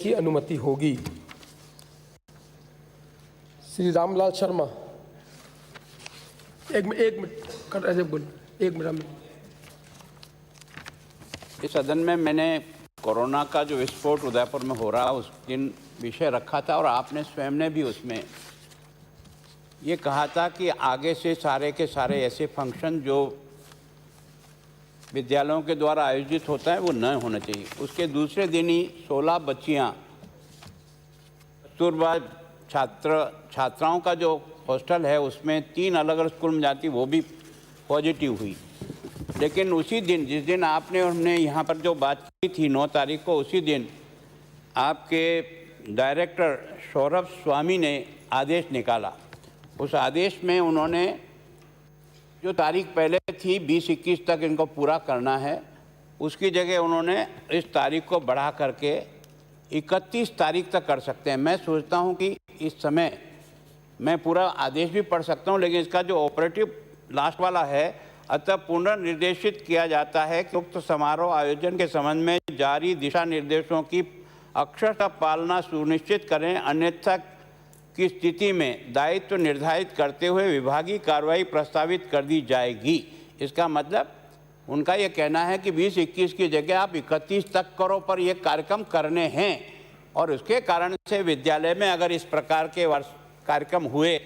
की अनुमति होगी। श्री रामलाल शर्मा, एक मिनट। इस सदन में मैंने कोरोना का जो विस्फोट उदयपुर में हो रहा उस दिन विषय रखा था और आपने स्वयं ने भी उसमें ये कहा था कि आगे से सारे के सारे ऐसे फंक्शन जो विद्यालयों के द्वारा आयोजित होता है वो न होना चाहिए। उसके दूसरे दिन ही 16 बच्चियाँ कस्तूरबा छात्राओं का जो हॉस्टल है उसमें 3 अलग अलग स्कूल में जाती वो भी पॉजिटिव हुई। लेकिन उसी दिन जिस दिन आपने और हमने यहाँ पर जो बात की थी 9 तारीख को, उसी दिन आपके डायरेक्टर सौरभ स्वामी ने आदेश निकाला। उस आदेश में उन्होंने जो तारीख पहले थी 20-21 तक इनको पूरा करना है, उसकी जगह उन्होंने इस तारीख को बढ़ा करके 31 तारीख तक कर सकते हैं। मैं सोचता हूं कि इस समय मैं पूरा आदेश भी पढ़ सकता हूं, लेकिन इसका जो ऑपरेटिव लास्ट वाला है, अतः पुनर्निर्देशित किया जाता है कि उक्त समारोह आयोजन के संबंध में जारी दिशा निर्देशों की अक्षरशः पालना सुनिश्चित करें, अन्यथा की स्थिति में दायित्व निर्धारित करते हुए विभागीय कार्रवाई प्रस्तावित कर दी जाएगी। इसका मतलब उनका ये कहना है कि 20-21 की जगह आप 31 तक करो, पर ये कार्यक्रम करने हैं। और उसके कारण से विद्यालय में अगर इस प्रकार के कार्यक्रम हुए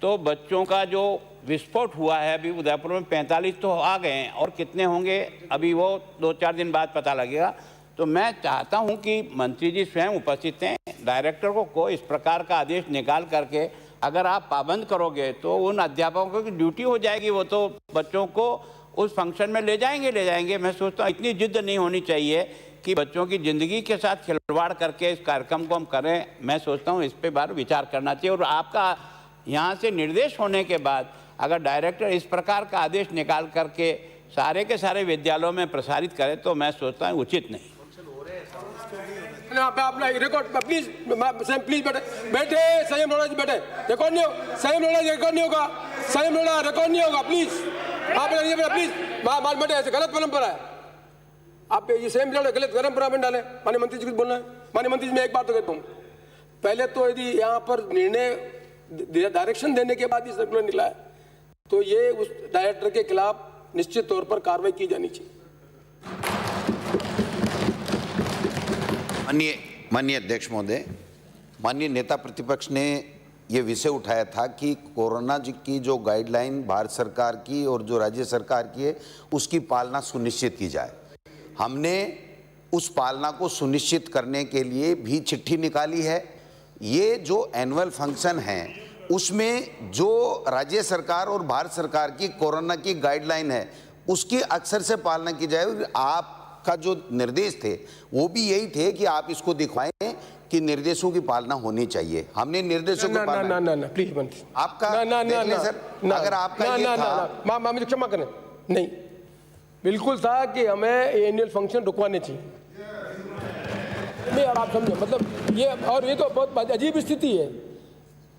तो बच्चों का जो विस्फोट हुआ है, अभी उदयपुर में 45 तो आ गए हैं और कितने होंगे अभी वो 2-4 दिन बाद पता लगेगा। तो मैं चाहता हूं कि मंत्री जी स्वयं उपस्थित हैं, डायरेक्टर को इस प्रकार का आदेश निकाल करके अगर आप पाबंद करोगे तो उन अध्यापकों की ड्यूटी हो जाएगी, वो तो बच्चों को उस फंक्शन में ले जाएंगे। मैं सोचता हूँ इतनी जिद नहीं होनी चाहिए कि बच्चों की ज़िंदगी के साथ खिलवाड़ करके इस कार्यक्रम को हम करें। मैं सोचता हूँ इस पर बार विचार करना चाहिए। और आपका यहाँ से निर्देश होने के बाद अगर डायरेक्टर इस प्रकार का आदेश निकाल करके सारे के सारे विद्यालयों में प्रसारित करे तो मैं सोचता हूँ उचित नहीं। अपना रिकॉर्ड प्लीज बैठे संयम लोड़ा जी, बैठे। रिकॉर्ड नहीं होगा, संयम लोड़ा जी रिकॉर्ड नहीं होगा, संयम लोड़ा रिकॉर्ड नहीं होगा, प्लीज आप प्लीज बैठे। ऐसे गलत परंपरा है, आप ये संयम लोड़ा गलत परंपरा में डालें। माननीय मंत्री जी कुछ बोलना है? माननीय मंत्री जी मैं एक बात तो कहता हूँ, पहले तो यदि यहाँ पर निर्णय डायरेक्शन देने के बाद ही सर्कुलर निकला है तो ये उस डायरेक्टर के खिलाफ निश्चित तौर पर कार्रवाई की जानी चाहिए। माननीय अध्यक्ष महोदय, माननीय नेता प्रतिपक्ष ने ये विषय उठाया था कि कोरोना की जो गाइडलाइन भारत सरकार की और जो राज्य सरकार की है उसकी पालना सुनिश्चित की जाए। हमने उस पालना को सुनिश्चित करने के लिए भी चिट्ठी निकाली है। ये जो एनुअल फंक्शन है उसमें जो राज्य सरकार और भारत सरकार की कोरोना की गाइडलाइन है उसकी अक्सर से पालना की जाए। आपका जो निर्देश थे वो भी यही थे कि आप इसको दिखवाएं कि निर्देशों की पालना होनी चाहिए। हमने निर्देशों की पालना ना प्लीज मंत्री आपका सर अगर आपका ये था मुझे क्षमा करें, नहीं बिल्कुल था कि हमें एनुअल फंक्शन रुकवाने चाहिए। नहीं और आप समझे मतलब ये, और ये तो बहुत अजीब स्थिति है।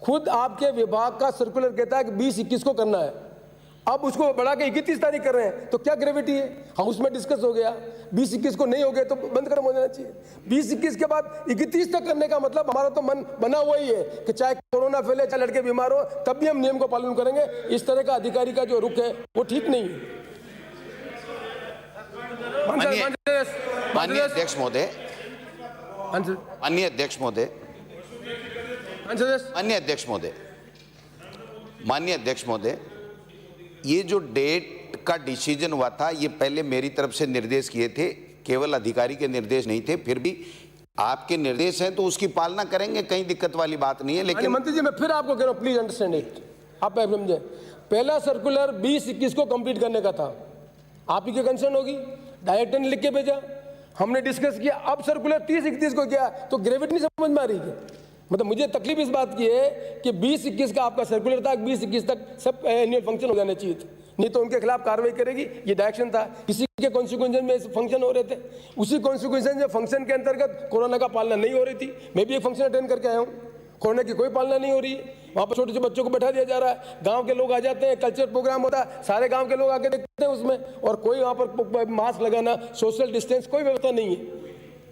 खुद आपके विभाग का सर्कुलर कहता है कि 20-21 को करना है, अब उसको बढ़ा के 31 तारीख कर रहे हैं, तो क्या ग्रेविटी है? हाउस में डिस्कस हो गया, 20-21 को नहीं हो गया तो बंद खत्म हो जाना चाहिए। 20-21 के बाद 31 तक करने का मतलब हमारा तो मन बना हुआ ही है कि चाहे कोरोना फैले चाहे लड़के बीमार हो तब भी हम नियम को पालन करेंगे। इस तरह का अधिकारी का जो रुख है वो ठीक नहीं है। माननीय अध्यक्ष महोदय, माननीय अध्यक्ष महोदय, माननीय अध्यक्ष महोदय, ये जो डेट का डिसीजन हुआ था ये पहले मेरी तरफ से निर्देश किए थे, केवल अधिकारी के निर्देश नहीं थे। फिर भी आपके निर्देश हैं तो उसकी पालना करेंगे, कहीं दिक्कत वाली बात नहीं है। लेकिन मंत्री जी मैं फिर आपको कह रहा हूँ, प्लीज अंडरस्टैंड इट। आप समझे, पहला सर्कुलर 20-21 को कंप्लीट करने का था, आप ही की कंसर्न होगी, डायरेक्टर ने लिख के भेजा, हमने डिस्कस किया। अब सर्कुलर 30-31 को किया तो ग्रेविटी नहीं समझ में आ रही है। मतलब मुझे तकलीफ इस बात की है कि 20-21 का आपका सर्कुलर था, 20-21 तक सब एनुअल फंक्शन हो जाने चाहिए थे, नहीं तो उनके खिलाफ कार्रवाई करेगी, ये डायरेक्शन था। किसी के कॉन्सिक्वेंस में फंक्शन हो रहे थे, उसी कॉन्सिक्वेंस में फंक्शन के अंतर्गत कोरोना का पालना नहीं हो रही थी। मैं भी एक फंक्शन अटेंड करके आया हूँ, कोरोना की कोई पालना नहीं हो रही है। वहाँ पर छोटे छोटे बच्चों को बैठा दिया जा रहा है, गांव के लोग आ जाते हैं, कल्चर प्रोग्राम होता है, सारे गांव के लोग आके देखते हैं उसमें, और कोई वहाँ पर मास्क लगाना, सोशल डिस्टेंस, कोई व्यवस्था नहीं है।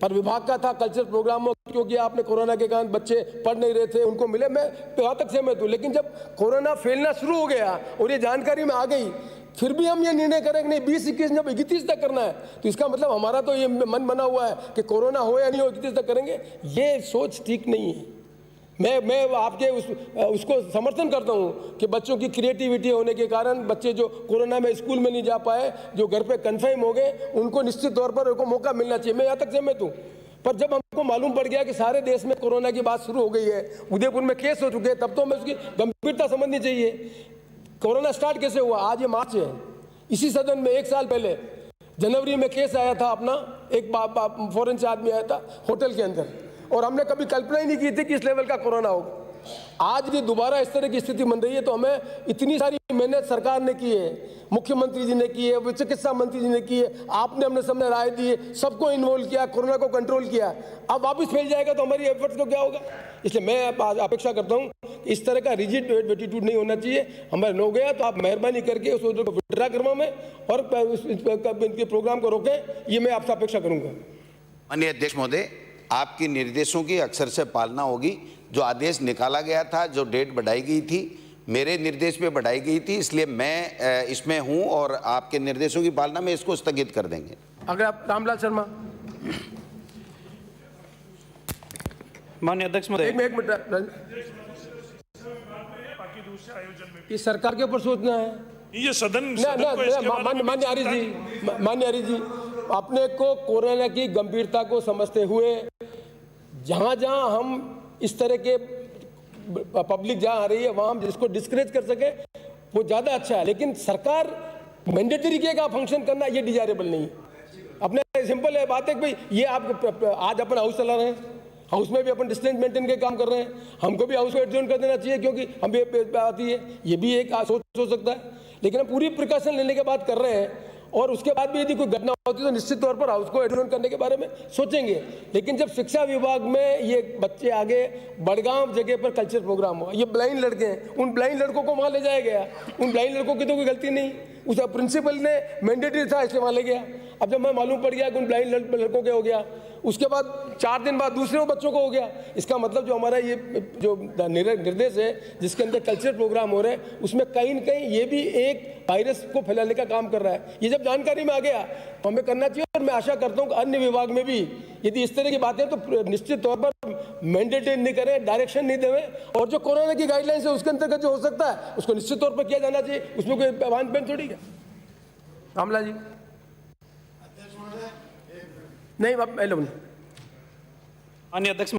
पर विभाग का था कल्चर प्रोग्रामों, क्योंकि आपने कोरोना के कारण बच्चे पढ़ नहीं रहे थे, उनको मिले, मैं वहाँ तक सहमत हूँ। लेकिन जब कोरोना फैलना शुरू हो गया और ये जानकारी में आ गई, फिर भी हम ये निर्णय करें कि नहीं 20-21 जब 31 तक करना है, तो इसका मतलब हमारा तो ये मन बना हुआ है कि कोरोना हो या नहीं हो 31 तक करेंगे। ये सोच ठीक नहीं है। मैं आपके उसको समर्थन करता हूँ कि बच्चों की क्रिएटिविटी होने के कारण बच्चे जो कोरोना में स्कूल में नहीं जा पाए, जो घर पे कन्फाइन हो गए, उनको निश्चित तौर पर उनको मौका मिलना चाहिए, मैं यहाँ तक सहमत हूँ। पर जब हमको मालूम पड़ गया कि सारे देश में कोरोना की बात शुरू हो गई है, उदयपुर में केस हो चुके हैं, तब तो हमें उसकी गंभीरता समझनी चाहिए। कोरोना स्टार्ट कैसे हुआ? आज ये मार्च है। इसी सदन में 1 साल पहले जनवरी में केस आया था अपना, एक फॉरेन से आदमी आया था होटल के अंदर, और हमने कभी कल्पना ही नहीं की थी कि इस लेवल का कोरोना होगा। आज भी दोबारा इस तरह की स्थिति बन रही है, तो हमें इतनी सारी मेहनत सरकार ने की है, मुख्यमंत्री जी ने की है, चिकित्सा मंत्री जी ने की है, आपने हमने सबने राय दी है, सबको इन्वॉल्व किया, कोरोना को कंट्रोल किया। अब वापस फैल जाएगा तो हमारी एफर्ट्स को क्या होगा? इसलिए मैं अपेक्षा करता हूँ इस तरह का रिजिड एटीट्यूड नहीं होना चाहिए। हमारे हो गया तो आप मेहरबानी करके उस ऑर्डर को विड्रा करवाएं और इनके प्रोग्राम को रोकें, ये मैं आपसे अपेक्षा करूँगा। माननीय अध्यक्ष महोदय, आपके निर्देशों की अक्सर से पालना होगी। जो आदेश निकाला गया था, जो डेट बढ़ाई गई थी, मेरे निर्देश पे बढ़ाई गई थी, इसलिए मैं इसमें हूं और आपके निर्देशों की पालना में इसको स्थगित कर देंगे। अगर आप रामलाल शर्मा, माननीय अध्यक्ष महोदय, एक मिनट, ये सरकार के ऊपर सोचना है। ये सदन मान्य आर्य जी, अपने को कोरोना की गंभीरता को समझते हुए जहां जहां हम इस तरह के पब्लिक जहां आ रही है वहां हम जिसको डिस्करेज कर सके वो ज्यादा अच्छा है। लेकिन सरकार मैंडेटरी का फंक्शन करना ये डिजायरेबल नहीं है। अपने सिंपल है बात है कि भाई ये आप आज अपन हाउस चला रहे हैं, हाउस में भी अपन डिस्टेंस मेंटेन के काम कर रहे हैं, हमको भी हाउस को एडजॉर्न कर देना चाहिए क्योंकि हम भी आती है, ये भी एक सोच हो सकता है। लेकिन हम पूरी प्रिकॉशन लेने के बाद कर रहे हैं और उसके बाद भी यदि कोई घटना होती है तो निश्चित तौर पर हाउस को एडजॉर्न करने के बारे में सोचेंगे। लेकिन जब शिक्षा विभाग में ये बच्चे आगे बड़गांव जगह पर कल्चर प्रोग्राम हुआ, ये ब्लाइंड लड़के हैं, उन ब्लाइंड लड़कों को वहाँ ले जाया गया। उन ब्लाइंड लड़कों की तो कोई गलती नहीं, उस प्रिंसिपल ने मैंडेटरी था इसलिए वहाँ ले गया। अब जब मैं मालूम पड़ गया कि उन ब्लाइंड लड़कों के हो गया, उसके बाद 4 दिन बाद दूसरे बच्चों को हो गया। इसका मतलब जो हमारा ये जो निर्देश है जिसके अंदर कल्चर प्रोग्राम हो रहे हैं उसमें कहीं न कहीं ये भी एक वायरस को फैलाने का काम कर रहा है। ये जब जानकारी में आ गया तो हमें करना चाहिए और मैं आशा करता हूँ कि अन्य विभाग में भी यदि इस तरह की बातें तो निश्चित तौर पर मैंडेटरी नहीं करें, डायरेक्शन नहीं देवें और जो कोरोना की गाइडलाइंस है उसके अंतर्गत जो हो सकता है उसको निश्चित तौर पर किया जाना चाहिए। उसमें कोई पैवान पेन थोड़ी क्या। रामला जी नहीं, माननीय अध्यक्ष